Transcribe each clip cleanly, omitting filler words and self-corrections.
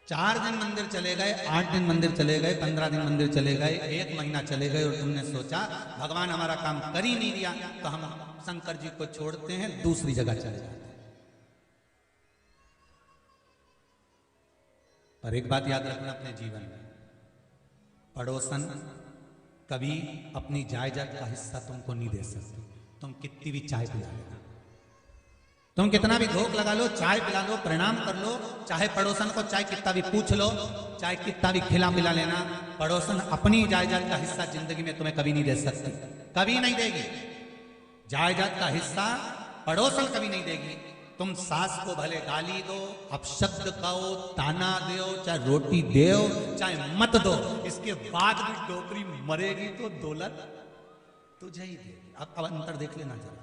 4 दिन मंदिर चले गए, 8 दिन मंदिर चले गए, 15 दिन मंदिर चले गए, 1 महीना चले गए और तुमने सोचा भगवान हमारा काम कर ही नहीं दिया तो हम शंकर जी को छोड़ते हैं, दूसरी जगह चले जाते हैं। पर एक बात याद रखना अपने जीवन में, पड़ोसन कभी अपनी जायदाद का हिस्सा तुमको नहीं दे सकते। तुम कितनी भी चाय पिला लेना, तुम कितना भी धोख लगा लो, चाय पिला लो, प्रणाम कर लो, चाहे पड़ोसन को चाहे कितना भी पूछ लो, चाहे कितना भी खिला पिला लेना, पड़ोसन अपनी जायदाद का हिस्सा जिंदगी में तुम्हें कभी नहीं दे सकती, कभी नहीं देगी। जायदाद का हिस्सा पड़ोसन कभी नहीं देगी। तुम सास को भले गाली दो, अपशब्द कहो, ताना दो, चाहे रोटी दो, चाहे मत दो, इसके बाद भी डोकरी मरेगी तो दौलत तुझे ही देगी। अब अंतर देख लेना जरा,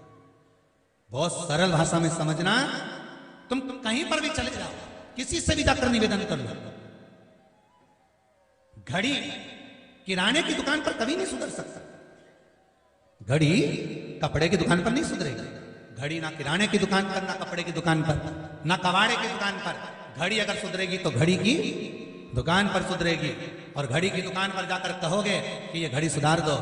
बहुत सरल भाषा में समझना। तुम कहीं पर भी चले जाओ, किसी से भी जाकर निवेदन कर लो, घड़ी किराने की दुकान पर कभी नहीं सुधर सकता, घड़ी कपड़े की दुकान पर नहीं सुधरेगी। घड़ी ना किराने की दुकान पर, ना कपड़े की दुकान पर, ना कबाड़े की दुकान पर। घड़ी अगर सुधरेगी तो घड़ी की दुकान पर सुधरेगी। और घड़ी की दुकान पर जाकर कहोगे कि ये घड़ी सुधार दो,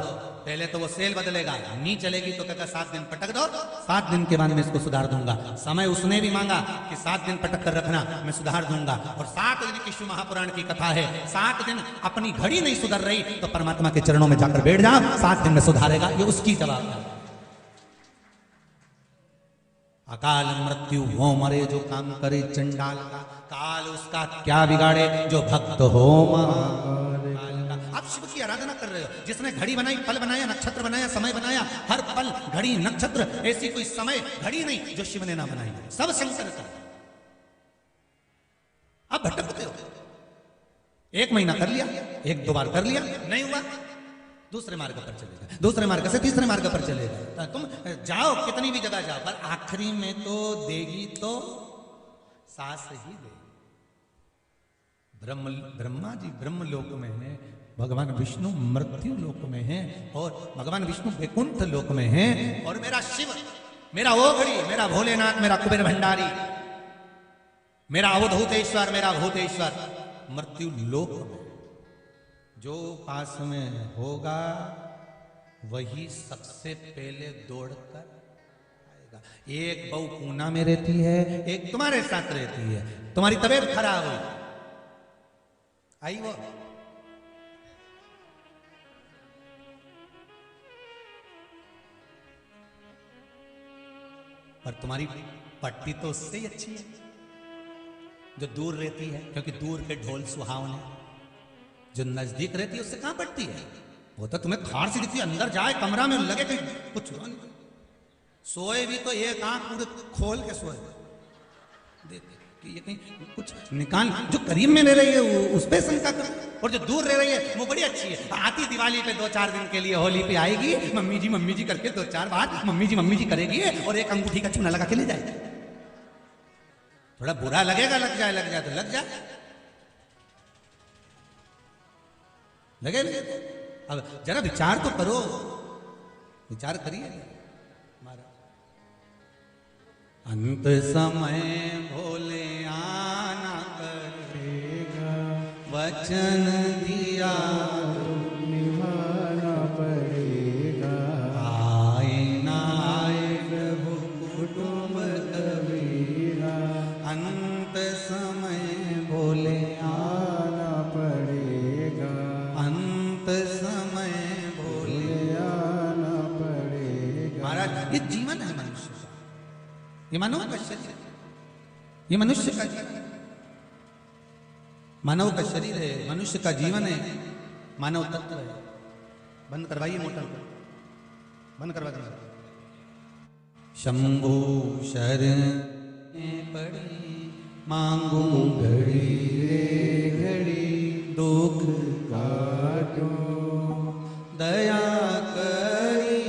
पहले तो वो सेल बदलेगा, नहीं चलेगी तो कहता 7 दिन पटक दो, 7 दिन के बाद मैं इसको सुधार दूंगा। समय उसने भी मांगा कि 7 दिन पटक कर रखना, मैं सुधार दूंगा। और 7 दिन की शिव महापुराण की कथा है, 7 दिन अपनी घड़ी नहीं सुधर रही तो परमात्मा के चरणों में जाकर बैठ जाओ, 7 दिन में सुधारेगा, ये उसकी जवाबदारी। अकाल मृत्यु हो मरे जो काम करे चंडाल का, काल उसका क्या बिगाड़े जो भक्त हो महाकाल का। आप शिव की आराधना कर रहे हो, जिसने घड़ी बनाई, पल बनाया, नक्षत्र बनाया, समय बनाया, हर पल घड़ी नक्षत्र, ऐसी कोई समय घड़ी नहीं जो शिव ने ना बनाई, सब शंकर का। आप भटकते हो, 1 महीना कर लिया, 1-2 बार कर लिया, नहीं हुआ, दूसरे मार्ग पर चले गए, दूसरे मार्ग से तीसरे मार्ग पर चले गए। तुम जाओ कितनी भी जगह जाओ, पर आखिरी में तो देगी तो सास ही देगी। ब्रह्मा जी ब्रह्म लोक में है, भगवान विष्णु मृत्यु लोक में है, और भगवान विष्णु वैकुंठ लोक में है, और मेरा शिव, मेरा ओघड़ी, मेरा भोलेनाथ, मेरा कुबेर भंडारी, मेरा अवधूतेश्वर, मेरा भूतेश्वर मृत्यु लोक में। जो पास में होगा वही सबसे पहले दौड़कर आएगा। एक बहू पूना में रहती है, एक तुम्हारे साथ रहती है, तुम्हारी तबीयत खराब हुई, आई वो, पर तुम्हारी पट्टी तो उससे ही अच्छी है जो दूर रहती है, क्योंकि दूर के ढोल सुहावने, जो नजदीक रहती है उससे कहां पड़ती है। वो तो तुम्हें खार सी दिखती है, अंदर जाए कमरा में लगे कि कुछ सोए भी तो एक आंख पूरे खोल के सोए, देख कि ये कहीं कुछ निकाल। जो करीब में रह रही है उस पे शंका कर, और जो दूर रह रही है वो बड़ी अच्छी है, आती दिवाली पे 2-4 दिन के लिए, होली पे आएगी, मम्मी जी करके 2-4 बार मम्मी जी करेगी, और एक अंगूठी का चूना लगा के ले जाएगी। थोड़ा बुरा लगेगा, लग जाए तो लग जाए, लगे। अब जरा विचार तो करो, विचार करिए। अंत समय भोले आना करेगा, वचन दिया निभाना पड़ेगा, आए ना आए प्रभु कुटुंब कबीरा, अंत समय भोले आना पड़ेगा, अंत समय भोले आना पड़ेगा। महाराज, ये जीवन है मनुष्य का, ये मानव का शरीर, ये मनुष्य का जीवन, मानव का शरीर है, मनुष्य का जीवन है, मानव तत्व है। बंद करवाइए मोटर को, बंद करवा दीजिए। शंभु शरण पड़ी मांगू घड़ी रे घड़ी, दुख काटो दया करी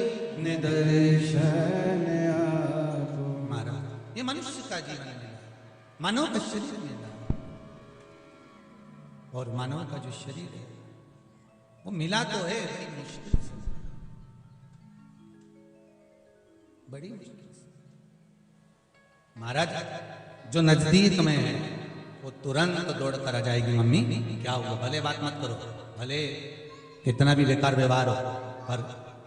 निदर्शन आपो। महाराज, ये मनुष्य का जीवन है, मानव का शरीर मिला, और मानव का जो शरीर है वो मिला तो है बड़ी मुश्किल से, बड़ी मुश्किल से। महाराज, जो नजदीक में है वो तुरंत दौड़ कर आ जाएगी, मम्मी क्या हुआ, भले बात मत करो, भले कितना भी बेकार व्यवहार हो, पर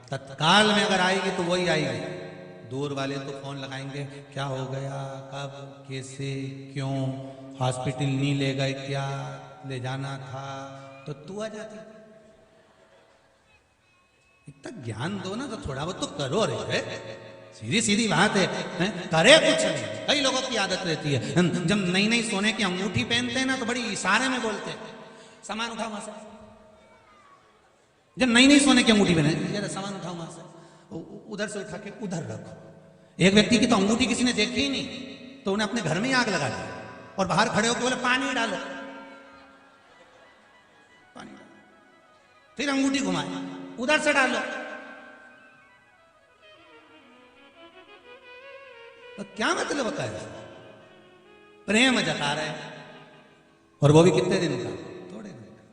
तत्काल में अगर आएगी तो वही आएगी। दूर वाले तो फोन लगाएंगे, क्या हो गया, कब, कैसे, क्यों, हॉस्पिटल नहीं ले गए क्या, ले जाना था, तो तू आ जाती। इतना ज्ञान दो ना, तो थोड़ा बहुत तो करो रे, सीधी सीधी बात है, करे कुछ नहीं। कई लोगों की आदत रहती है, जब नई नई सोने की अंगूठी पहनते हैं ना तो बड़ी इशारे में बोलते हैं, सामान उठाओ वहां से। जब नई नई सोने की अंगूठी पहने, सामान उठाओ वहां से, उधर से उठा के उधर रखो। एक व्यक्ति की तो अंगूठी किसी ने देखी ही नहीं, तो उन्हें अपने घर में ही आग लगा दी और बाहर खड़े होकर बोले पानी डालो, पानी डालो, फिर अंगूठी घुमाए, उधर से डालो। तो क्या मतलब होता है, प्रेम जता रहे, और वो भी कितने दिन का, थोड़े दिन का।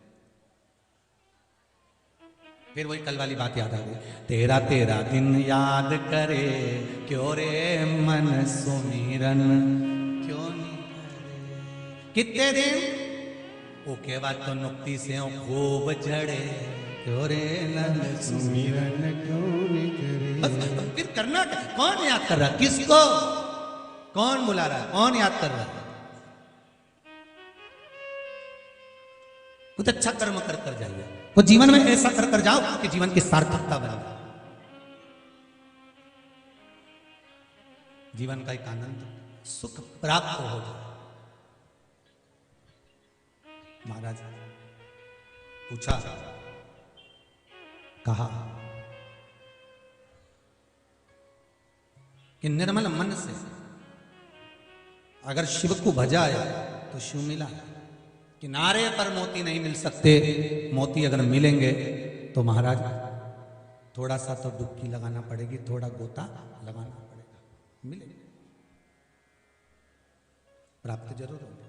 फिर वही कल वाली बात याद आ गई, तेरा तेरा दिन याद करे, क्यों रे मन सुमिरन क्यों नहीं करे। कितने दिन, ओके बाद तो नुक्ति से खूब झड़े, क्यों रे मन सुमिरन क्यों नहीं करे। बस फिर करना क्या, कौन याद कर रहा, किसको, कौन बुला रहा है, कौन याद कर रहा है। कुछ अच्छा कर्म कर कर जाइए, तो जीवन में ऐसा कर कर जाओ कि जीवन की सार्थकता बने, जीवन का एक आनंद सुख प्राप्त हो जाए। महाराज पूछा, कहा कि निर्मल मन से अगर शिव को भजाया तो शिव मिला, किनारे पर मोती नहीं मिल सकते, मोती अगर मिलेंगे तो महाराज थोड़ा सा तो डुबकी लगाना पड़ेगी, थोड़ा गोता लगाना पड़ेगा, मिलेंगे, प्राप्त जरूर होगा,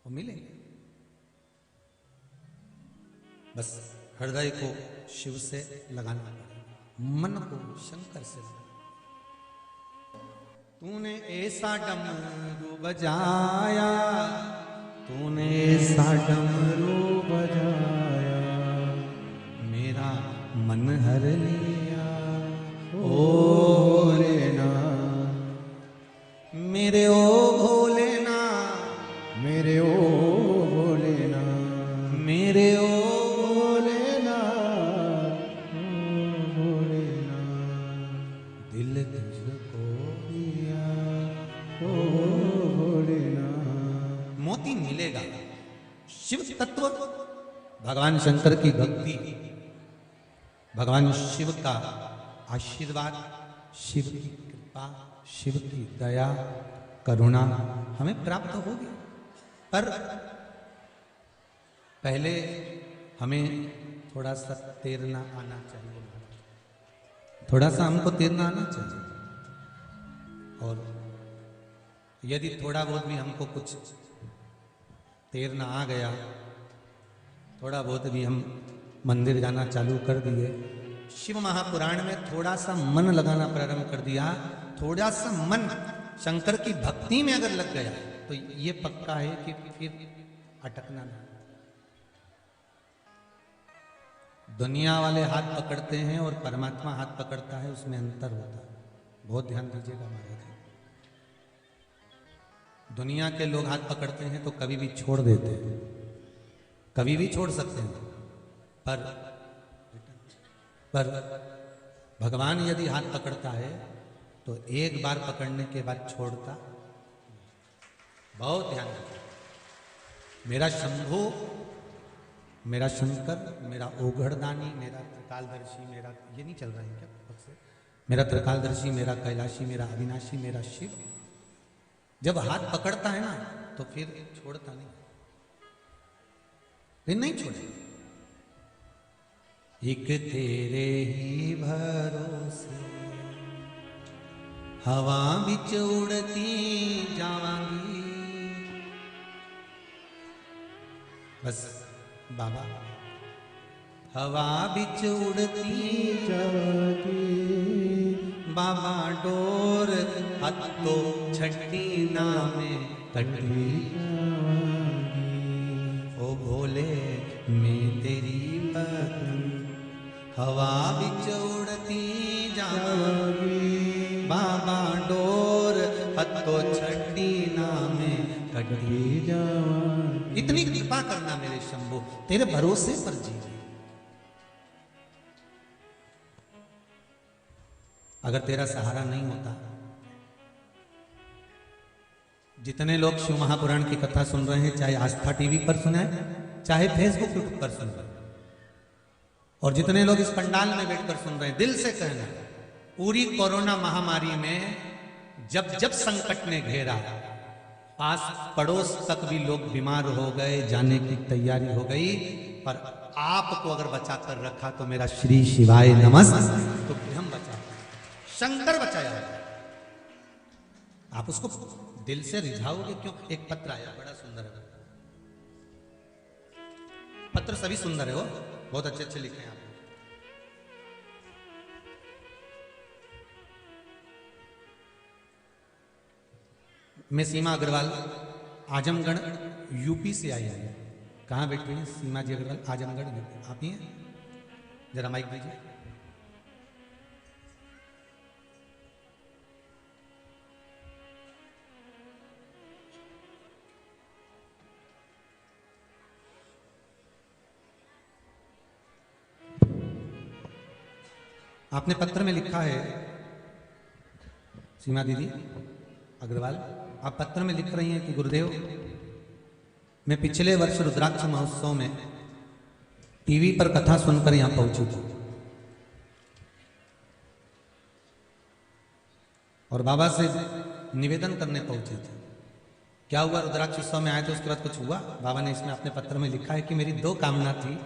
वो मिलेंगे। बस हृदय को शिव से लगाना पड़ेगा, मन को शंकर से लगाना। तूने ऐसा डमरू बजाया, तूने ऐसा डमरू बजाया, मेरा मन हर लिया, ओ भोलेनाथ, मेरे ओ भोलेनाथ, मेरे ओ भोलेनाथ, मेरे ओ शिव तत्व, भगवान शंकर की भक्ति, भगवान शिव का आशीर्वाद, शिव की कृपा, शिव की दया करुणा हमें प्राप्त होगी। पर पहले हमें थोड़ा सा तैरना आना चाहिए, थोड़ा सा हमको तैरना आना चाहिए। और यदि थोड़ा बहुत भी हमको कुछ तैरना आ गया, थोड़ा बहुत भी हम मंदिर जाना चालू कर दिए, शिव महापुराण में थोड़ा सा मन लगाना प्रारंभ कर दिया, थोड़ा सा मन शंकर की भक्ति में अगर लग गया तो ये पक्का है कि फिर अटकना नहीं। दुनिया वाले हाथ पकड़ते हैं और परमात्मा हाथ पकड़ता है, उसमें अंतर होता है, बहुत ध्यान दीजिएगा महाराज। दुनिया के लोग हाथ पकड़ते हैं तो कभी भी छोड़ देते हैं, कभी भी छोड़ सकते हैं, पर भगवान यदि हाथ पकड़ता है तो एक बार पकड़ने के बाद छोड़ता। बहुत ध्यान रखिए, मेरा शंभु, मेरा शंकर, मेरा ओघड़दानी, मेरा त्रिकालदर्शी, मेरा ये नहीं चल रहा है क्या से? मेरा त्रिकालदर्शी, मेरा कैलाशी, मेरा अविनाशी, मेरा शिव जब हाथ पकड़ता है ना तो फिर छोड़ता नहीं, फिर नहीं छोड़ेगा। एक तेरे ही भरोसे हवा बिच उड़ती जावांगी। बस बाबा, हवा बिच उड़ती जावांगी, बाबा डोर हत्तो छठी नामे कटती ओ भोले मैं तेरी पतंग हवा बिच उड़ती जावांगी बाबा डोर हथो छड़ी ना में कटती जावांगी। इतनी कृपा करना मेरे शंभू, तेरे भरोसे पर जी। अगर तेरा सहारा नहीं होता, जितने लोग शिव महापुराण की कथा सुन रहे हैं, चाहे आस्था टीवी पर सुने, चाहे फेसबुक यूट्यूब पर सुन रहे हैं, और जितने लोग इस पंडाल में बैठकर सुन रहे हैं, दिल से कहना, पूरी कोरोना महामारी में जब जब संकट ने घेरा, पास पड़ोस तक भी लोग बीमार हो गए, जाने की तैयारी हो गई, पर आपको अगर बचाकर रखा तो मेरा श्री शिवाय नमः तो हम बचा, शंकर बचाया। आप उसको दिल से रिझाओगे क्यों? एक पत्र आया, बड़ा सुंदर है पत्र, सभी सुंदर है, वो बहुत अच्छे अच्छे लिखे हैं आप। मैं सीमा अग्रवाल, आजमगढ़ यूपी से आई है। कहाँ बैठी हैं सीमा जी अग्रवाल? आजमगढ़ यूपी। आप ही हैं? जरा माइक दीजिए। आपने पत्र में लिखा है, सीमा दीदी अग्रवाल, आप पत्र में लिख रही हैं कि गुरुदेव, मैं पिछले वर्ष रुद्राक्ष महोत्सव में टीवी पर कथा सुनकर यहां पहुंची थी और बाबा से निवेदन करने पहुंची थी। क्या हुआ? रुद्राक्ष उत्सव में आए थे, उसके बाद कुछ हुआ? बाबा ने इसमें अपने पत्र में लिखा है कि मेरी 2 कामना थी।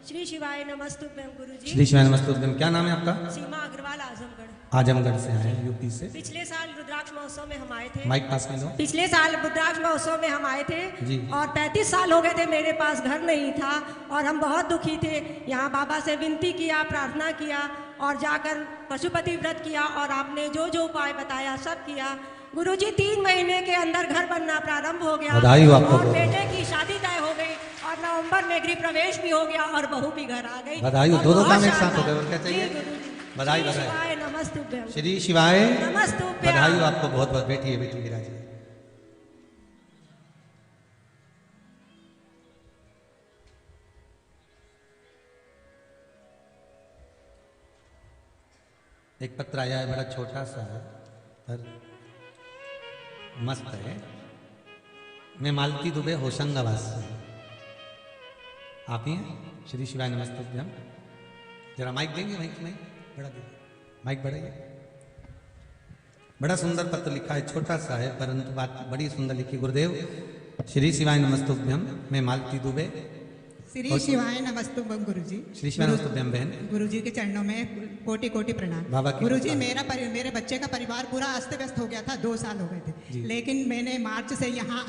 श्री शिवाय नमस्तुभ्यं गुरुजी। श्री शिवाय नमस्तुभ्यं। क्या नाम है आपका? सीमा अग्रवाल, आजमगढ़। आजमगढ़ से आए, यूपी से। पिछले साल रुद्राक्ष महोत्सव में हम आए थे। माइक पास में लो। पिछले साल रुद्राक्ष महोत्सव में हम आए थे जी। और 35 साल हो गए थे, मेरे पास घर नहीं था और हम बहुत दुखी थे। यहाँ बाबा से विनती किया, प्रार्थना किया और जाकर पशुपति व्रत किया और आपने जो जो उपाय बताया सब किया। गुरुजी 3 महीने के अंदर घर बनना प्रारंभ हो गया और बेटे की शादी तय हो गई और नवंबर में गृह प्रवेश भी हो गया और बहू भी घर आ गई। बधाई हो, 2 काम एक साथ हो गए। और क्या चाहिए? बधाई बधाई। नमस्तुभ्यं। श्री शिवाय नमस्तुभ्यं। बधाई हो आपको बहुत बहुत। बैठिए बैठिए विराजिए। एक पत्र आया है, बड़ा छोटा सा है पर मस्त है। मैं मालती दुबे, होशंगाबाद से। आप ही हैं? श्री शिवाय नमस्तुभ्यं। जरा माइक देंगे? माइक नहीं बड़ा दे, माइक बढ़ाइए। बड़ा सुंदर पत्र लिखा है, छोटा सा है परंतु बात बड़ी सुंदर लिखी। गुरुदेव श्री शिवाय नमस्तुभ्यं, मैं मालती दुबे। श्री शिवाय नमस्तुभ्यं गुरुजी। श्री शिवाय नमस्तुभ्यं बहन। गुरुजी के चरणों में कोटि कोटि प्रणाम। गुरुजी मेरे बच्चे का परिवार पूरा अस्त व्यस्त हो गया था, 2 साल हो गए थे, लेकिन मैंने मार्च से यहाँ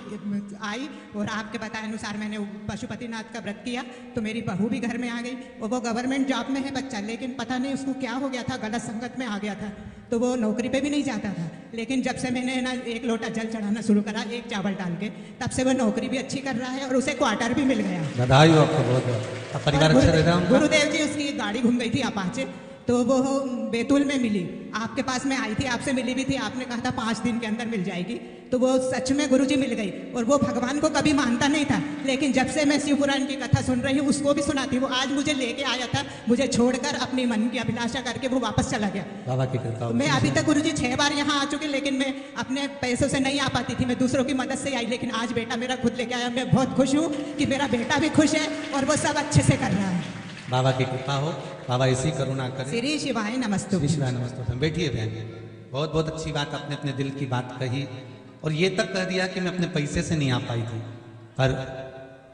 आई और आपके बताए अनुसार मैंने पशुपतिनाथ का व्रत किया तो मेरी बहू भी घर में आ गई और वो गवर्नमेंट जॉब में है बच्चा, लेकिन पता नहीं उसको क्या हो गया था, गलत संगत में आ गया था तो वो नौकरी पे भी नहीं जाता था। लेकिन जब से मैंने ना 1 लोटा जल चढ़ाना शुरू करा, 1 चावल डाल के, तब से वो नौकरी भी अच्छी कर रहा है और उसे क्वार्टर भी मिल गया। बधाई हो आपको बहुत। परिवार अच्छा रहता है? गुरुदेव जी उसकी एक गाड़ी घूम गई थी अपाचे, तो वो बैतूल में मिली, आपके पास में आई थी, आपसे मिली भी थी, आपने कहा था 5 दिन के अंदर मिल जाएगी, तो वो सच में गुरुजी मिल गई। और वो भगवान को कभी मानता नहीं था, लेकिन जब से मैं शिव पुराण की कथा सुन रही हूँ उसको भी सुनाती। वो आज मुझे लेके आया था, मुझे छोड़कर अपनी मन की अभिलाषा करके वो वापस चला गया। बाबा की कृपा। मैं अभी तक गुरुजी 6 बार यहाँ आ चुकी, लेकिन मैं अपने पैसों से नहीं आ पाती थी, मैं दूसरों की मदद से आई, लेकिन आज बेटा मेरा खुद लेके आया। मैं बहुत खुश हूँ कि मेरा बेटा भी खुश है और वो सब अच्छे से कर रहा है। बाबा की कृपा हो, बाबा इसी करुणा करे। श्री शिवाय नमस्तुभ्यं। श्री शिवाय नमस्तुभ्यं। बैठिए बहन, बहुत बहुत अच्छी बात, आपने अपने दिल की बात कही और ये तक कह दिया कि मैं अपने पैसे से नहीं आ पाई थी, पर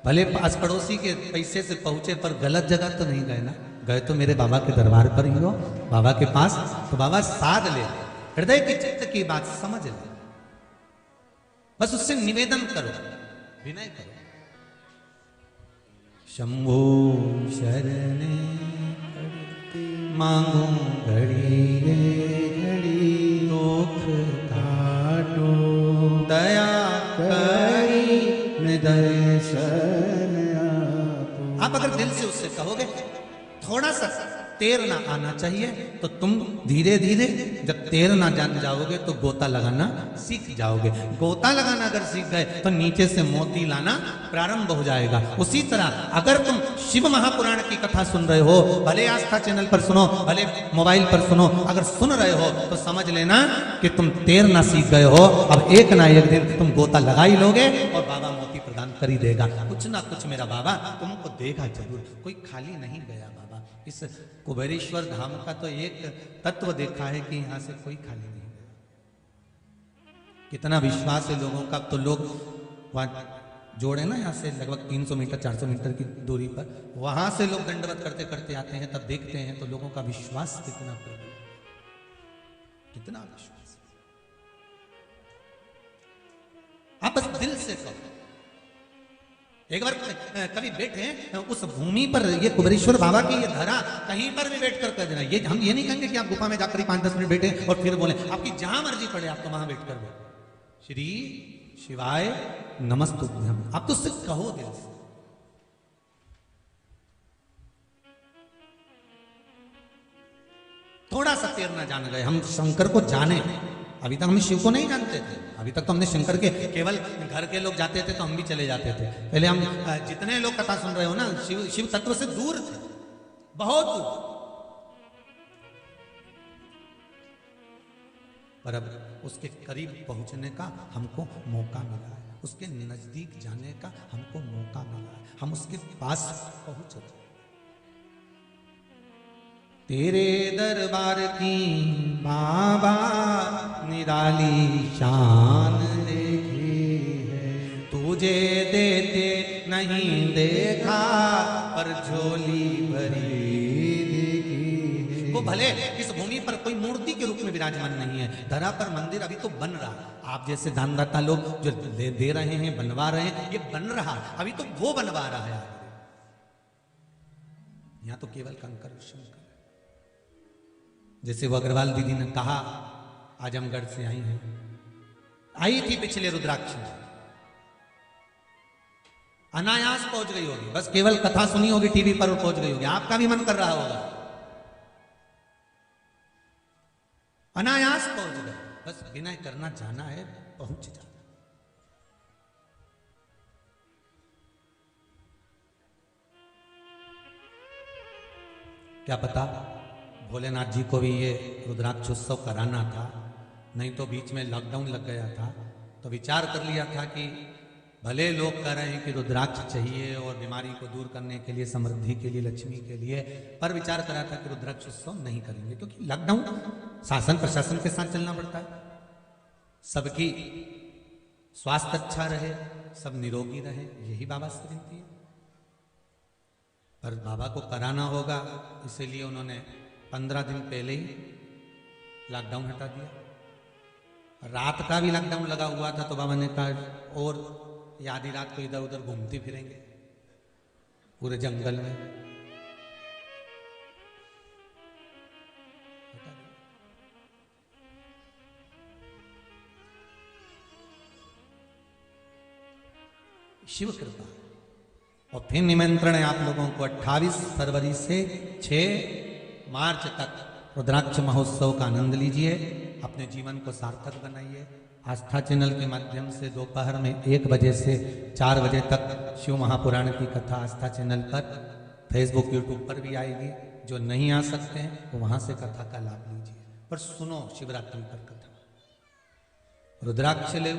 भले पास पड़ोसी के पैसे से पहुंचे पर गलत जगह तो नहीं गए ना, गए तो मेरे बाबा के दरबार पर ही हो, बाबा के पास। तो बाबा साध ले, हृदय की चित्त की बात समझ ले, बस उससे निवेदन करो, विनय करो। शंभो शरणे मांगो घड़ी घड़ी दुख काटो, दया कर आप अगर दिल से उससे कहोगे, थोड़ा सा तैरना आना चाहिए, तो तुम धीरे धीरे जब तैरना जान जाओगे तो गोता लगाना सीख जाओगे। गोता लगाना अगर सीख गए तो नीचे से मोती लाना प्रारंभ हो जाएगा। उसी तरह अगर तुम शिव महापुराण की कथा सुन रहे हो, भले आस्था चैनल पर सुनो, भले मोबाइल पर सुनो, अगर सुन रहे हो तो समझ लेना कि तुम तैरना सीख गए हो। अब एक ना एक दिन तुम गोता लगा ही लोगे और बाबा मोती प्रदान कर ही देगा। कुछ ना कुछ मेरा बाबा तुमको देगा जरूर, कोई खाली नहीं गया बाबा। इस कुबेरेश्वर धाम का तो एक तत्व देखा है कि यहां से कोई खाली नहीं गया। कितना विश्वास है लोगों का। तो लोग वहां जोड़े ना, यहां से लगभग 300 मीटर 400 मीटर की दूरी पर, वहां से लोग दंडवत करते करते आते हैं, तब देखते हैं तो लोगों का विश्वास कितना प्रबल, कितना विश्वास। आप बस दिल से कहो। एक बार कभी बैठे उस भूमि पर, ये कुबेरेश्वर बाबा की ये धरा, कहीं पर भी बैठ कर देना। ये हम ये नहीं कहेंगे कि आप गुफा में जाकर 5-10 मिनट बैठे और फिर बोले, आपकी जहां मर्जी पड़े आप तो वहां बैठ कर बैठे। श्री शिवाय नमस्तुभ्यम, आप तो उससे कहो दिल से। थोड़ा सा तैरना जान गए, हम शंकर को जाने। अभी तक हम शिव को नहीं जानते थे, अभी तक तो हमने शंकर के केवल घर के लोग जाते थे तो हम भी चले जाते थे। पहले हम जितने लोग कथा सुन रहे हो ना, शिव तत्व से दूर थे, बहुत दूर। पर अब उसके करीब पहुंचने का हमको मौका मिला है, उसके नजदीक जाने का हमको मौका मिला है, हम उसके पास पहुंच रहे। तेरे दरबार की बाबा निराली शान देखी है, तुझे देते नहीं देखा पर झोली भरी देखी। वो भले इस भूमि पर कोई मूर्ति के रूप में विराजमान नहीं है, धरा पर मंदिर अभी तो बन रहा। आप जैसे दानदाता लोग जो दे रहे हैं, बनवा रहे हैं, ये बन रहा, अभी तो वो बनवा रहा है। यहां तो केवल कंकर शंकर। जैसे वो अग्रवाल दीदी ने कहा, आजमगढ़ से आई हैं, आई थी पिछले रुद्राक्ष में, अनायास पहुंच गई होगी, बस केवल कथा सुनी होगी टीवी पर और पहुंच गई होगी। आपका भी मन कर रहा होगा, अनायास पहुंच गए, बस विनय करना जाना है, पहुंच जाना। क्या पता भोलेनाथ जी को भी ये रुद्राक्ष उत्सव कराना था, नहीं तो बीच में लॉकडाउन लग गया था, तो विचार कर लिया था कि भले लोग कह रहे हैं कि रुद्राक्ष चाहिए और बीमारी को दूर करने के लिए, समृद्धि के लिए, लक्ष्मी के लिए, पर विचार करा था कि रुद्राक्ष उत्सव नहीं करेंगे, क्योंकि लॉकडाउन शासन प्रशासन के साथ चलना पड़ता है। सबकी स्वास्थ्य अच्छा रहे, सब निरोगी रहे, यही बाबा से विनती है। पर बाबा को कराना होगा, इसीलिए उन्होंने 15 दिन पहले ही लॉकडाउन हटा दिया। रात का भी लॉकडाउन लगा हुआ था, तो बाबा ने कहा और आधी रात को इधर उधर घूमते फिरेंगे पूरे जंगल में। शिव कृपा। और फिर निमंत्रण है आप लोगों को 28 फरवरी से 6 मार्च तक रुद्राक्ष महोत्सव का आनंद लीजिए, अपने जीवन को सार्थक बनाइए। आस्था चैनल के माध्यम से दोपहर में 1 बजे से 4 बजे तक शिव महापुराण की कथा आस्था चैनल पर, फेसबुक यूट्यूब पर भी आएगी। जो नहीं आ सकते हैं वो वहां से कथा का लाभ लीजिए, पर सुनो शिवरात्रि पर कथा। रुद्राक्ष ले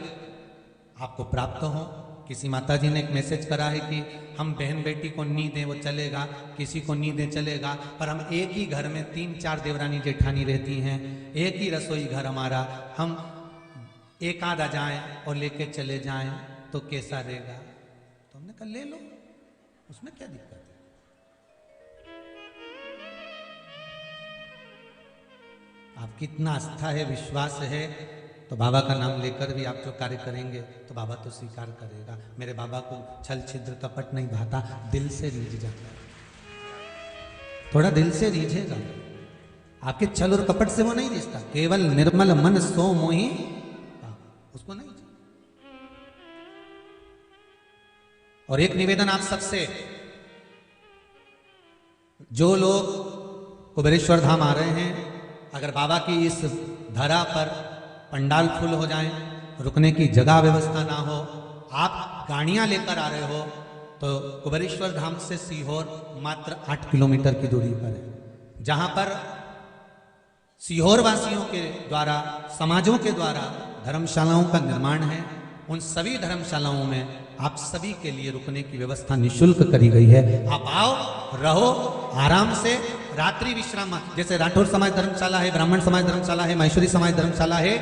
आपको प्राप्त हो। किसी माता जी ने एक मैसेज करा है कि हम बहन बेटी को नहीं दें वो चलेगा, किसी को नहीं दें चलेगा, पर हम एक ही घर में 3-4 देवरानी जेठानी रहती हैं, एक ही रसोई घर हमारा, हम एक आधा जाएं और लेके चले जाएं तो कैसा रहेगा? तो हमने कहा ले लो, उसमें क्या दिक्कत है। आप कितना आस्था है, विश्वास है, तो बाबा का नाम लेकर भी आप जो कार्य करेंगे तो बाबा तो स्वीकार करेगा। मेरे बाबा को छल छिद्र कपट नहीं भाता, दिल से रीझ जाता है। थोड़ा दिल से रीझेगा, आपके छल और कपट से वो नहीं रिश्ता, केवल निर्मल मन सो मोही उसको नहीं। और एक निवेदन आप सबसे, जो लोग कुबेरेश्वर धाम आ रहे हैं, अगर बाबा की इस धरा पर पंडाल फुल हो जाए, रुकने की जगह व्यवस्था ना हो, आप गाड़ियां लेकर आ रहे हो, तो कुबेरेश्वर धाम से सीहोर मात्र 8 किलोमीटर की दूरी पर है, जहां पर सीहोर वासियों के द्वारा, समाजों के द्वारा धर्मशालाओं का निर्माण है। उन सभी धर्मशालाओं में आप सभी के लिए रुकने की व्यवस्था निःशुल्क करी गई है। आप आओ, रहो आराम से, रात्रि विश्राम, जैसे राठौर समाज धर्मशाला है, ब्राह्मण समाज धर्मशाला है, माहेश्वरी समाज धर्मशाला है,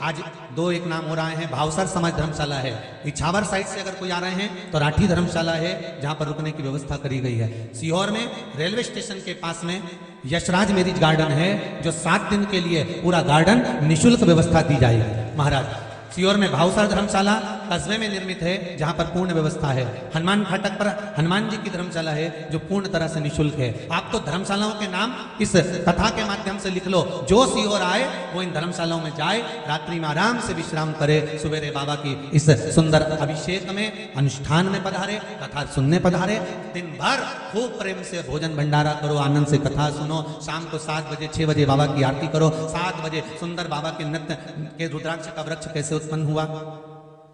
आज 2 एक नाम हो रहा है, भावसर समाज धर्मशाला है। इछावर साइड से अगर कोई आ रहे हैं तो राठी धर्मशाला है, जहां पर रुकने की व्यवस्था करी गई है। सीहोर में रेलवे स्टेशन के पास में यशराज मैरिज गार्डन है, जो 7 दिन के लिए पूरा गार्डन निःशुल्क व्यवस्था दी जाएगी। महाराज सीहोर में भावसर धर्मशाला कस्बे में निर्मित है, जहां पर पूर्ण व्यवस्था है। हनुमान फाटक पर हनुमान जी की धर्मशाला है, जो पूर्ण तरह से निःशुल्क है। आप तो धर्मशालाओं के नाम इस कथा के माध्यम से लिख लो, जो सीहोर आए वो इन धर्मशालाओं में जाए, रात्रि में आराम से विश्राम करे, सवेरे बाबा की इस सुंदर अभिषेक में, अनुष्ठान में पधारे, कथा सुनने पधारे। दिन भर खूब प्रेम से भोजन भंडारा करो, आनंद से कथा सुनो। शाम को 7 बजे 6 बजे बाबा की आरती करो। 7 बजे सुंदर बाबा के नृत्य के रुद्राक्ष का वृक्ष कैसे उत्पन्न हुआ,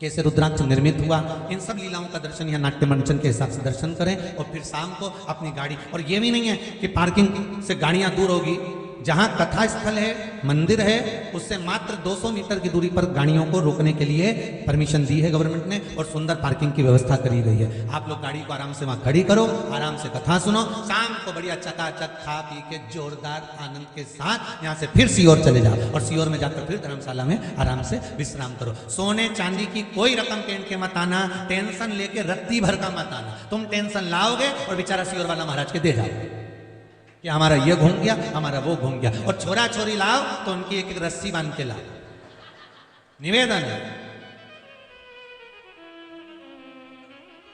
कैसे रुद्राक्ष निर्मित हुआ, इन सब लीलाओं का दर्शन यहाँ नाट्य मंचन के हिसाब से दर्शन करें। और फिर शाम को अपनी गाड़ी, और ये भी नहीं है कि पार्किंग से गाड़ियां दूर होगी, जहां कथा स्थल है, मंदिर है, उससे मात्र 200 मीटर की दूरी पर गाड़ियों को रोकने के लिए परमिशन दी है गवर्नमेंट ने, और सुंदर पार्किंग की व्यवस्था करी गई है। आप लोग गाड़ी को आराम से वहां खड़ी करो, आराम से कथा सुनो, शाम को बढ़िया चकाचक खा पी के जोरदार आनंद के साथ यहाँ से फिर सीहोर चले जाओ, और सीहोर में जाकर फिर धर्मशाला में आराम से विश्राम करो। सोने चांदी की कोई रकम पहन के मत आना, टेंशन लेके रत्ती भर का मत आना। तुम टेंशन लाओगे और बेचारा सीहोर वाला महाराज के दे जाओगे कि हमारा ये घूम गया, हमारा वो घूम गया। और छोरा छोरी लाओ तो उनकी एक एक रस्सी बांध के लाओ। निवेदन है,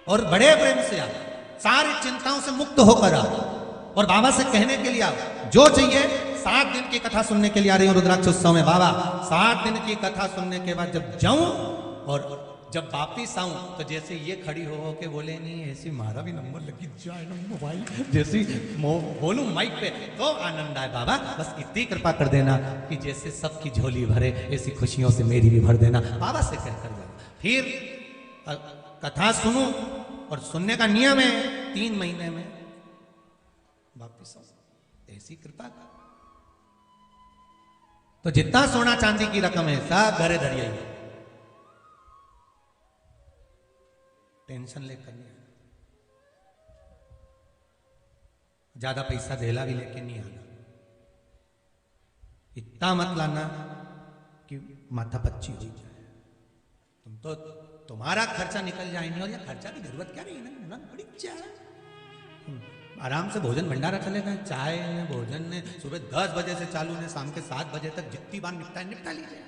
और बड़े प्रेम से आओ, सारी चिंताओं से मुक्त होकर आओ, और बाबा से कहने के लिए आओ जो चाहिए। 7 दिन की कथा सुनने के लिए आ रही हूं रुद्राक्ष उत्सव में बाबा। 7 दिन की कथा सुनने के बाद जब जाऊं और जब वापिस आऊं, तो जैसे ये खड़ी हो के बोले, नहीं ऐसी मारा भी नंबर लगी जाए ना मोबाइल, जैसे बोलूं माइक पे तो आनंद आए। बाबा बस इतनी कृपा कर देना कि जैसे सबकी झोली भरे, ऐसी खुशियों से मेरी भी भर देना। बाबा से कहकर जाओ, फिर कथा सुनूं, और सुनने का नियम है 3 महीने में वापिस आओ, ऐसी कृपा। तो जितना सोना चांदी की रकम है सब घरे धरिए, टेंशन लेकर नहीं आना, ज्यादा पैसा धेला भी लेके नहीं आना। इतना मत लाना कि माथा पच्ची हो जाए। तुम तो तुम्हारा खर्चा निकल जाए नहीं, और ये खर्चा की जरूरत क्या नहीं है ना, बड़ी चाय आराम से भोजन भंडारा चलेगा, चाय ने भोजन ने सुबह 10 बजे से चालू ने शाम के 7 बजे तक जितनी बार निपटा लीजिए।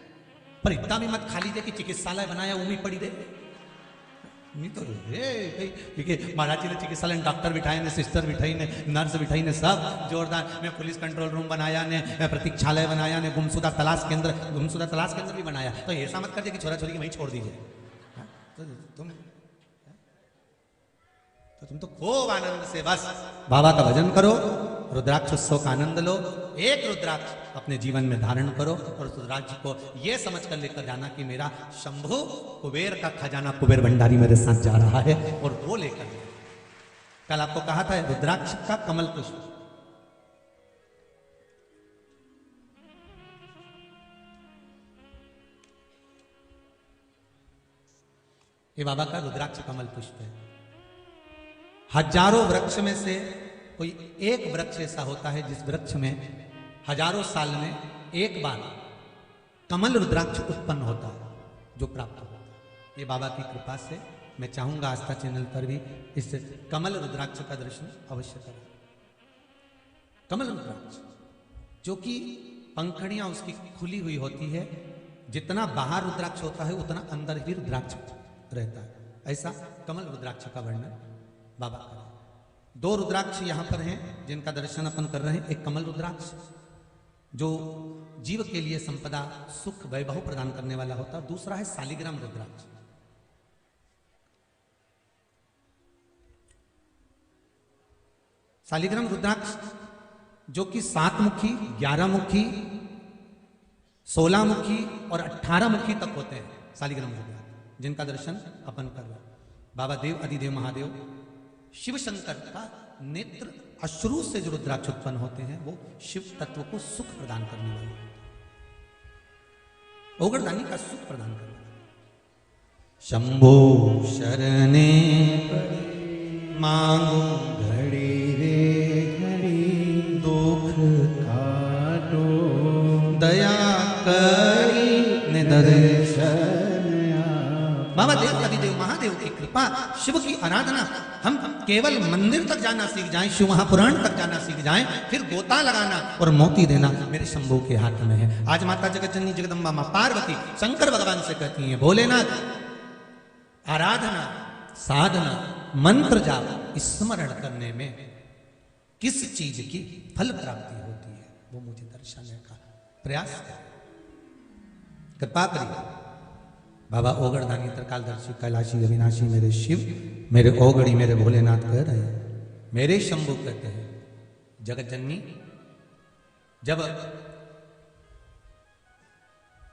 पर इतना भी मत खा लीजिए कि चिकित्सालय बनाया वो भी पड़ी रहे। नहीं तो देखिए महाराज जी ने चिकित्सालय डॉक्टर बिठाए ने, सिस्टर बिठाई ने, नर्स बिठाई ने, सब जोरदार ने। पुलिस कंट्रोल रूम बनाया ने, प्रतीक्षालय बनाया ने, गुमशुदा तलाश केंद्र भी बनाया। तो ऐसा मत कर दिया कि छोरा छोरी की वहीं छोड़ दीजिए। तुम तो खूब आनंद से बस बाबा का भजन करो, रुद्राक्ष उत्सव का आनंद लो। एक रुद्राक्ष अपने जीवन में धारण करो, और रुद्राक्ष को ये समझ कर लेकर जाना कि मेरा शंभु कुबेर का खजाना कुबेर भंडारी मेरे साथ जा रहा है, और वो लेकर। कल आपको कहा था रुद्राक्ष का कमल पुष्प, ये बाबा का रुद्राक्ष कमल पुष्प है। हजारों वृक्ष में से कोई एक वृक्ष ऐसा होता है जिस वृक्ष में हजारों साल में एक बार कमल रुद्राक्ष उत्पन्न होता है, जो प्राप्त होता है। ये बाबा की कृपा से मैं चाहूंगा आस्था चैनल पर भी इस कमल रुद्राक्ष का दर्शन अवश्य करें। कमल रुद्राक्ष जो कि पंखड़ियां उसकी खुली हुई होती है, जितना बाहर रुद्राक्ष होता है उतना अंदर ही रुद्राक्ष रहता है, ऐसा कमल रुद्राक्ष का वर्णन बाबा कर। 2 रुद्राक्ष यहां पर हैं जिनका दर्शन अपन कर रहे हैं। एक कमल रुद्राक्ष जो जीव के लिए संपदा, सुख, वैभव प्रदान करने वाला होता है। दूसरा है शालिग्राम रुद्राक्ष। शालिग्राम रुद्राक्ष जो कि 7 मुखी, 11 मुखी, 16 मुखी और 18 मुखी तक होते हैं शालिग्राम रुद्राक्ष, जिनका दर्शन अपन कर रहे हैं। बाबा देव अधिदेव महादेव शिव शंकर का नेत्र अश्रु से जो रुद्राक्ष उत्पन्न होते हैं वो शिव तत्व को सुख प्रदान करने वाले होते हैं, ओगरदानी का सुख प्रदान करने वाले। शंभो शरणे मांगो घड़ी रे घड़ी दुख काटो दया करी निदर्शन। बाबा देव अधिदेव महादेव की कृपा, शिव की आराधना, हम केवल मंदिर तक जाना सीख जाएं, शिव महापुराण तक जाना सीख जाएं, फिर गोता लगाना और मोती देना मेरे शंभू के हाथ में है। आज माता जगतजननी जगदम्बा मां पार्वती शंकर भगवान से कहती हैं, भोलेनाथ आराधना, साधना, मंत्र जाप, स्मरण करने में किस चीज की फल प्राप्ति होती है वो मुझे दर्शाने का प्रयास करें, कृपा करिए। बाबा ओगड़दानी त्रिकालदर्शी कैलाशी अविनाशी मेरे शिव, मेरे ओगड़ी, मेरे भोलेनाथ कह रहे हैं, मेरे शंभू कहते हैं, जगत जननी जब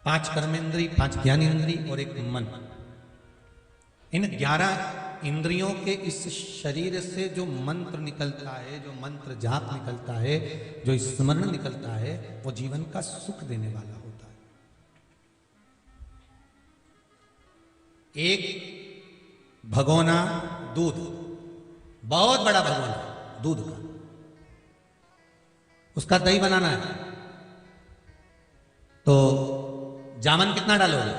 5 कर्मेंद्री, 5 ज्ञानेंद्री और 1 मन, इन 11 इंद्रियों के इस शरीर से जो मंत्र निकलता है, जो मंत्र जाप निकलता है, जो स्मरण निकलता है, वो जीवन का सुख देने वाला होता है। एक भगोना दूध, बहुत बड़ा भगोना दूध का, उसका दही बनाना है तो जामन कितना डालोगे?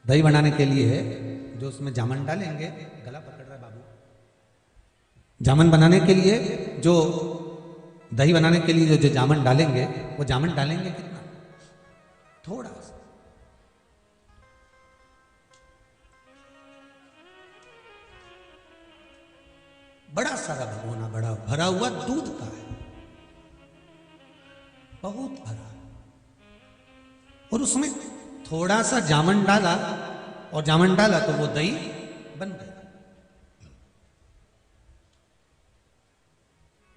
दही बनाने के लिए जो उसमें जामन डालेंगे, गला पकड़ रहा है बाबू, जामन बनाने के लिए जो दही बनाने के लिए जो जामन डालेंगे, वो जामन डालेंगे कितना? थोड़ा सा। बड़ा सारा भगोना बड़ा भरा हुआ दूध का है, बहुत भरा, और उसमें थोड़ा सा जामन डाला, और जामन डाला तो वो दही बन गया।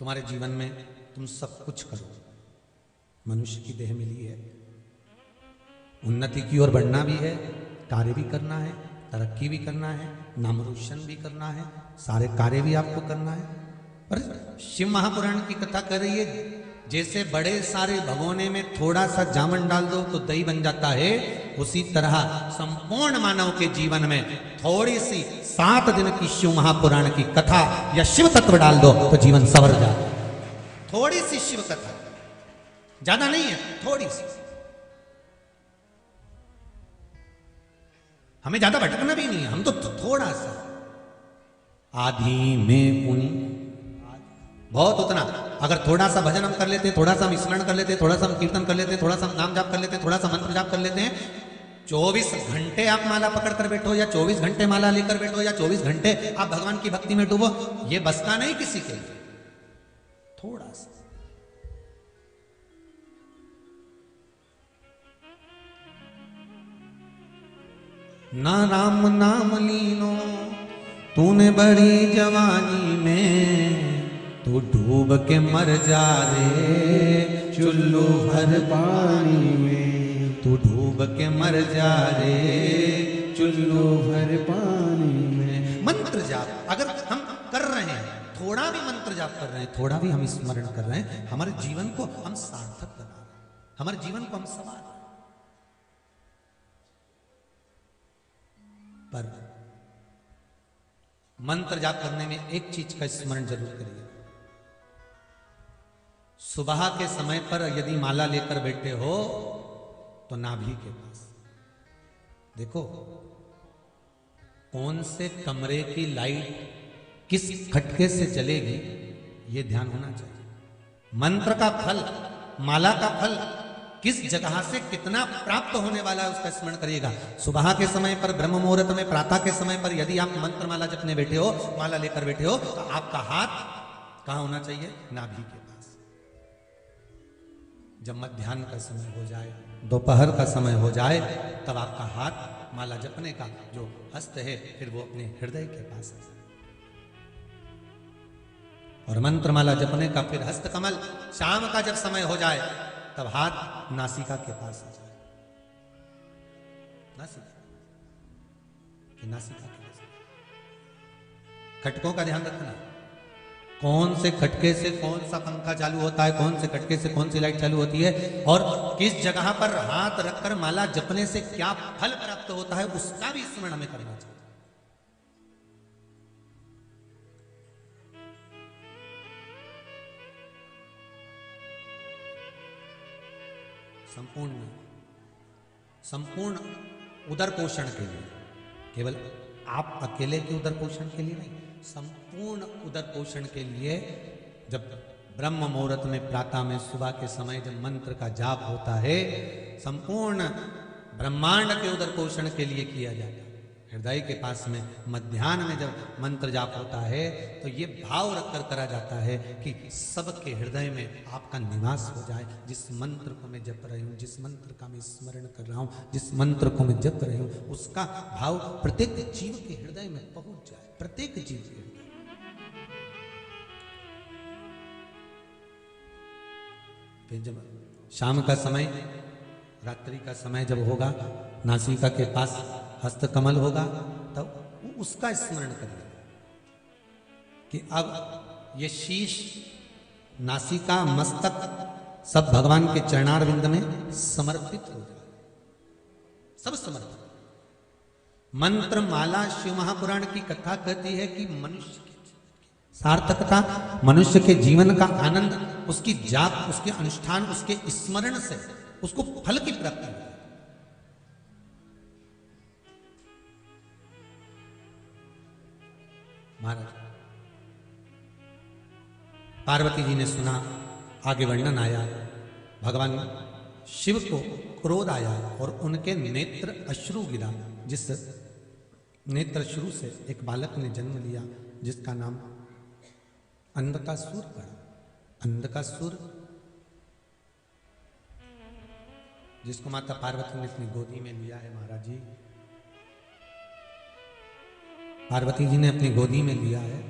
तुम्हारे जीवन में तुम सब कुछ करो, मनुष्य की देह मिली है, उन्नति की ओर बढ़ना भी है, कार्य भी करना है, तरक्की भी करना है, नाम रोशन भी करना है, सारे कार्य भी आपको करना है। पर शिव महापुराण की कथा कर रही है, जैसे बड़े सारे भगोने में थोड़ा सा जामन डाल दो तो दही बन जाता है, उसी तरह संपूर्ण मानव के जीवन में थोड़ी सी 7 दिन की शिव महापुराण की कथा या शिव तत्व डाल दो तो जीवन संवर जाता है। थोड़ी सी शिव कथा, ज्यादा नहीं है, थोड़ी सी। हमें ज्यादा भटकना भी नहीं है, हम तो थोड़ा सा आधी में उन बहुत उतना, अगर थोड़ा सा भजन हम कर लेते हैं, थोड़ा सा हम स्मरण कर लेते हैं, थोड़ा सा हम कीर्तन कर लेते हैं, थोड़ा सा हम नाम जाप कर लेते हैं, थोड़ा सा मंत्र जाप कर लेते हैं, 24 घंटे आप माला पकड़ कर बैठो या 24 घंटे माला लेकर बैठो या 24 घंटे आप भगवान की भक्ति में डूबो, ये बसता नहीं किसी के लिए। थोड़ा सा ना राम नाम लीनो तूने बड़ी जवानी में, तू डूब के मर जा रे चुल्लू भर पानी में, तू डूब के मर जा रे चुल्लू भर पानी में। मंत्र जाप अगर हम कर रहे हैं, थोड़ा भी मंत्र जाप कर रहे हैं, थोड़ा भी हम स्मरण कर रहे हैं, हमारे जीवन को हम सार्थक बना रहे हैं, हमारे जीवन को हम संवार रहे हैं। पर मंत्र जाप करने में एक चीज का स्मरण जरूर करिए, सुबह के समय पर यदि माला लेकर बैठे हो तो नाभि के पास देखो कौन से कमरे की लाइट किस खटके से जलेगी, ये ध्यान होना चाहिए। मंत्र का फल, माला का फल किस जगह से कितना प्राप्त होने वाला है उसका स्मरण करिएगा। सुबह के समय पर, ब्रह्म मुहूर्त में, प्रातः के समय पर यदि आप मंत्र माला जपने बैठे हो, माला लेकर बैठे हो, तो आपका हाथ कहां होना चाहिए? नाभि के पास। जब मध्याह्न का समय हो जाए, दोपहर का समय हो जाए, तब आपका हाथ माला जपने का जो हस्त है फिर वो अपने हृदय के पास है। और मंत्रमाला जपने का फिर हस्तकमल, शाम का जब समय हो जाए तब हाथ नासिका के पास आ जाए। नासिका के पास। खटकों का ध्यान रखना, कौन से खटके से कौन सा पंखा चालू होता है, कौन से खटके से कौन सी लाइट चालू होती है, और किस जगह पर हाथ रखकर माला जपने से क्या फल प्राप्त होता है, उसका भी स्मरण हमें करना चाहिए। संपूर्ण उदर पोषण के लिए, केवल आप अकेले के उदर पोषण के लिए नहीं, संपूर्ण उदर पोषण के लिए जब ब्रह्म मुहूर्त में, प्रातः में, सुबह के समय जब मंत्र का जाप होता है, संपूर्ण ब्रह्मांड के उदर पोषण के लिए किया जाता है। हृदय के पास में मध्याह्न में जब मंत्र जाप होता है तो ये भाव रखकर करा जाता है कि सबके हृदय में आपका निवास हो जाए। जिस मंत्र को मैं जप रही हूँ, जिस मंत्र का मैं स्मरण कर रहा हूँ, जिस मंत्र को मैं जप रही हूँ, उसका भाव प्रत्येक जीव के हृदय में पहुंच जाए, प्रत्येक जीव के हृदय। फिर जब शाम का समय, रात्रि का समय जब होगा, नासिका के पास हस्तकमल होगा, तब उसका स्मरण करिए कि अब ये शीश, नासिका, मस्तक सब भगवान के चरणारविंद में समर्पित हो जाए, सब समर्पित। मंत्र माला शिव महापुराण की कथा कहती है कि मनुष्य की सार्थकता, मनुष्य के जीवन का आनंद उसकी जाप, उसके अनुष्ठान, उसके स्मरण से उसको फल की प्राप्ति है। महाराज पार्वती जी ने सुना, आगे वर्णन आया, भगवान शिव को क्रोध आया और उनके नेत्र अश्रु गिरा। जिस नेत्र अश्रु से एक बालक ने जन्म लिया जिसका नाम अंधकासुर पड़ा। अंधकासुर जिसको माता पार्वती ने अपनी गोदी में लिया है। महाराज जी, पार्वती जी ने अपनी गोदी में लिया है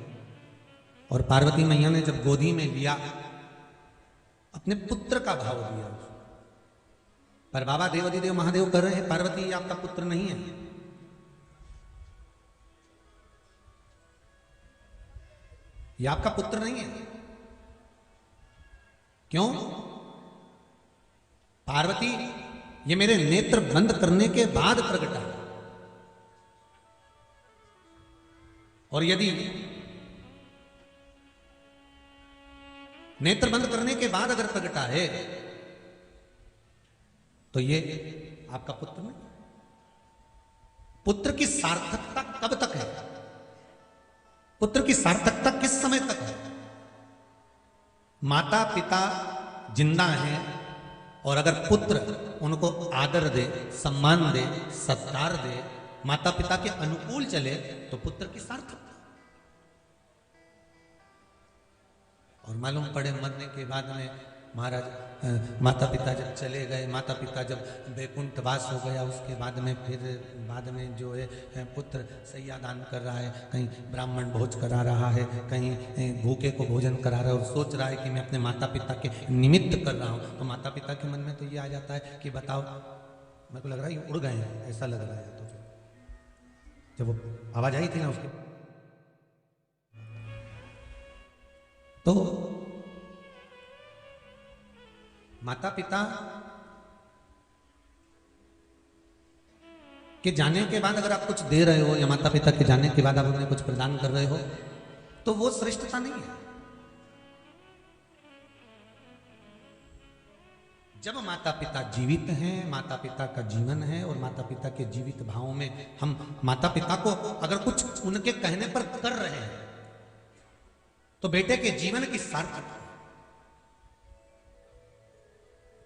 और पार्वती मैया ने जब गोदी में लिया अपने पुत्र का भाव दिया। पर बाबा देवाधिदेव महादेव कर रहे हैं, पार्वती ये आपका पुत्र नहीं है, ये आपका पुत्र नहीं है। क्यों? पार्वती ये मेरे नेत्र बंद करने के बाद प्रगटा है, और यदि नेत्र बंद करने के बाद अगर प्रगटा है तो ये आपका पुत्र नहीं। पुत्र की सार्थकता कब तक है? पुत्र की सार्थकता किस समय तक है? माता पिता जिंदा हैं और अगर पुत्र उनको आदर दे, सम्मान दे, सत्कार दे, माता पिता के अनुकूल चले तो पुत्र की सार्थकता। और मालूम पड़े मरने के बाद में महाराज माता पिता जब चले गए, माता पिता जब वैकुंठ वास हो गया, उसके बाद में फिर बाद में जो है पुत्र सैया दान कर रहा है, कहीं ब्राह्मण भोज करा रहा है, कहीं भूखे को भोजन करा रहा है और सोच रहा है कि मैं अपने माता पिता के निमित्त कर रहा हूँ। तो माता पिता के मन में तो ये आ जाता है कि बताओ, मेरे को लग रहा है ये उड़ गए हैं, ऐसा लग रहा है। तो जब वो आवाज आई थी ना उसकी, तो माता पिता के जाने के बाद अगर आप कुछ दे रहे हो या माता पिता के जाने के बाद आप उन्हें कुछ प्रदान कर रहे हो तो वो श्रेष्ठता नहीं है। जब माता पिता जीवित हैं, माता पिता का जीवन है और माता पिता के जीवित भावों में हम माता पिता को अगर कुछ उनके कहने पर कर रहे हैं तो बेटे के जीवन की सार्थकता,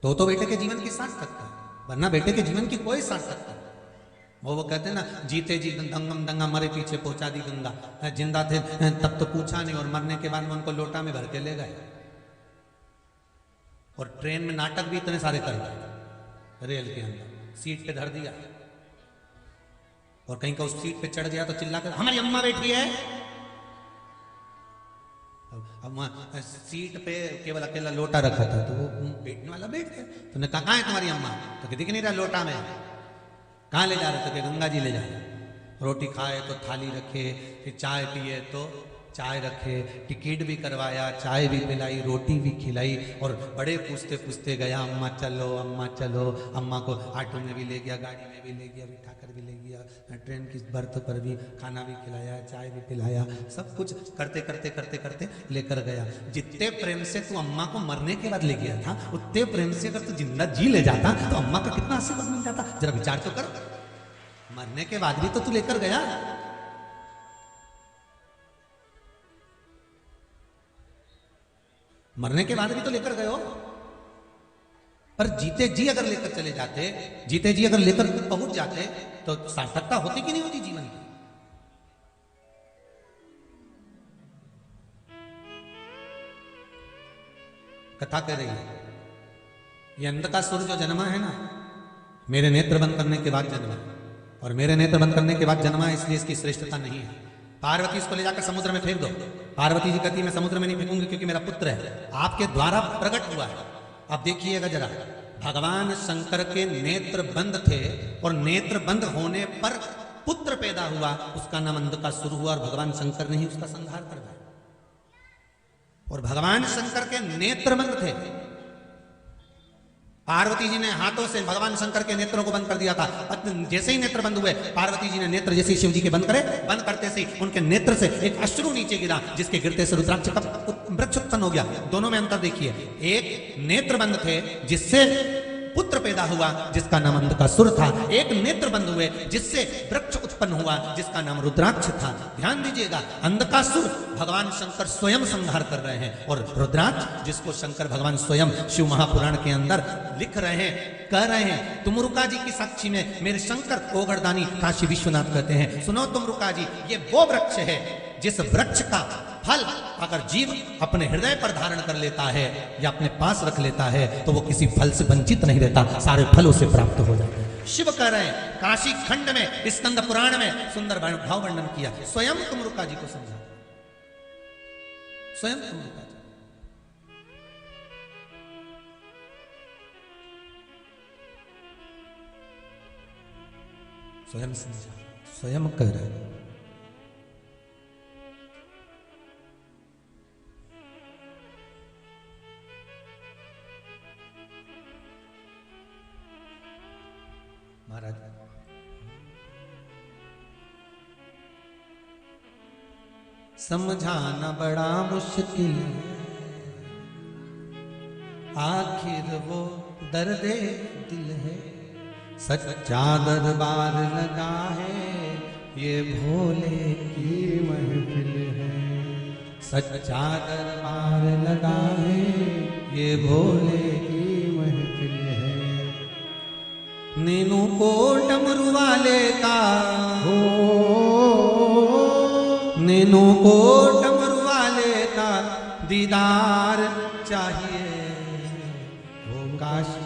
तो बेटे के जीवन की सार्थकता, वरना बेटे के जीवन की कोई सार्थकता नहीं। वो कहते हैं ना, जीते जी दंगम दंगा, मरे पीछे पहुंचा दी गंगा। जिंदा थे तब तो पूछा नहीं और मरने के बाद में उनको लोटा में भर के ले गए। और ट्रेन में नाटक भी इतने सारे कर गए, रेल के अंदर सीट पे धर दिया और कहीं का उस सीट पे चढ़ गया तो चिल्ला कर हमारी अम्मा बैठी है। अब अब वहाँ सीट पे केवल अकेला लोटा रखा था, तो वो बैठने वाला बैठ गया। तो ने कहा कहाँ है तुम्हारी अम्मा? तो कि दिख नहीं रहा लोटा में। कहाँ ले जा रहे? तो कि गंगा जी ले जा रहे। रोटी खाए तो थाली रखे, फिर चाय पिए तो चाय रखे, टिकट भी करवाया, चाय भी पिलाई, रोटी भी खिलाई, और बड़े पूछते पूछते गया अम्मा चलो अम्मा चलो। अम्मा को ऑटो में भी ले गया, गाड़ी में भी ले गया, बिठा कर भी ले गया, ट्रेन की बर्थ पर भी खाना भी खिलाया, चाय भी पिलाया, सब कुछ करते करते करते करते लेकर गया। जितने प्रेम से तू अम्मा को मरने के बाद ले गया था, उतने प्रेम से अगर तू जिंदा जी ले जाता तो अम्मा का कितना आशीर्वाद मिल जाता। जरा विचार तो कर, मरने के बाद भी तो तू लेकर गया। मरने के बाद भी तो लेकर गए हो, पर जीते जी अगर लेकर चले जाते, जीते जी अगर लेकर पहुंच जाते, तो सार्थकता होती कि नहीं होती जीवन की? कथा कह रही है, ये अंधकासुर जो जन्मा है ना, मेरे नेत्र बंद करने के बाद जन्मा, और मेरे नेत्र बंद करने के बाद जन्मा, इसलिए इसकी श्रेष्ठता नहीं है। पार्वती इसको ले जाकर समुद्र में फेंक दो। पार्वती जी कहती मैं समुद्र में नहीं फेंकूंगी क्योंकि मेरा पुत्र है, आपके द्वारा प्रकट हुआ है। अब देखिएगा जरा, भगवान शंकर के नेत्र बंद थे, और नेत्र बंद होने पर पुत्र पैदा हुआ, उसका नाम अंधकासुर हुआ, और भगवान शंकर ने ही उसका संहार करवाया। और भगवान शंकर के नेत्र बंद थे, पार्वती जी ने हाथों से भगवान शंकर के नेत्रों को बंद कर दिया था। जैसे ही नेत्र बंद हुए, पार्वती जी ने नेत्र जैसे ही शिव जी के बंद करे, बंद करते से उनके नेत्र से एक अश्रु नीचे गिरा, जिसके गिरते से रुद्राक्ष का वृक्ष उत्पन्न हो गया। दोनों में अंतर देखिए, एक नेत्र बंद थे जिससे पुत्र पैदा हुआ जिसका नाम अंधकासुर था, एक नेत्र बंद हुए जिससे वृक्ष उत्पन्न हुआ जिसका नाम रुद्राक्ष था। ध्यान दीजिएगा, अंधकासुर भगवान शंकर स्वयं संहार कर रहे हैं, और रुद्राक्ष जिसको शंकर भगवान स्वयं शिव महापुराण के अंदर लिख रहे हैं, कह रहे हैं। तुमरुका जी की साक्षी में मेरे शंकर ओगरदानी काशी विश्वनाथ कहते हैं, सुनो तुमरुका जी, ये वो वृक्ष है जिस वृक्ष का फल अगर जीव अपने हृदय पर धारण कर लेता है या अपने पास रख लेता है, तो वो किसी फल से वंचित नहीं रहता, सारे फलों से प्राप्त हो जाते हैं। शिव कह रहे हैं, काशी खंड में स्कंद पुराण में सुंदर भाव वर्णन किया, स्वयं तुमरुका जी को समझा, स्वयं तुमरुका जी स्वयं समझा, स्वयं कह रहे हैं। महाराज समझाना बड़ा मुश्किल है, आखिर वो दर्दे दिल है, सच्चा दरबार लगा है, ये भोले की महफिल है, सच्चा दरबार लगा है, ये भोले की महफिल है। नीनू को डमरू वाले का हो, नीनू को डमरू वाले का दीदार चाहिए, वो काशी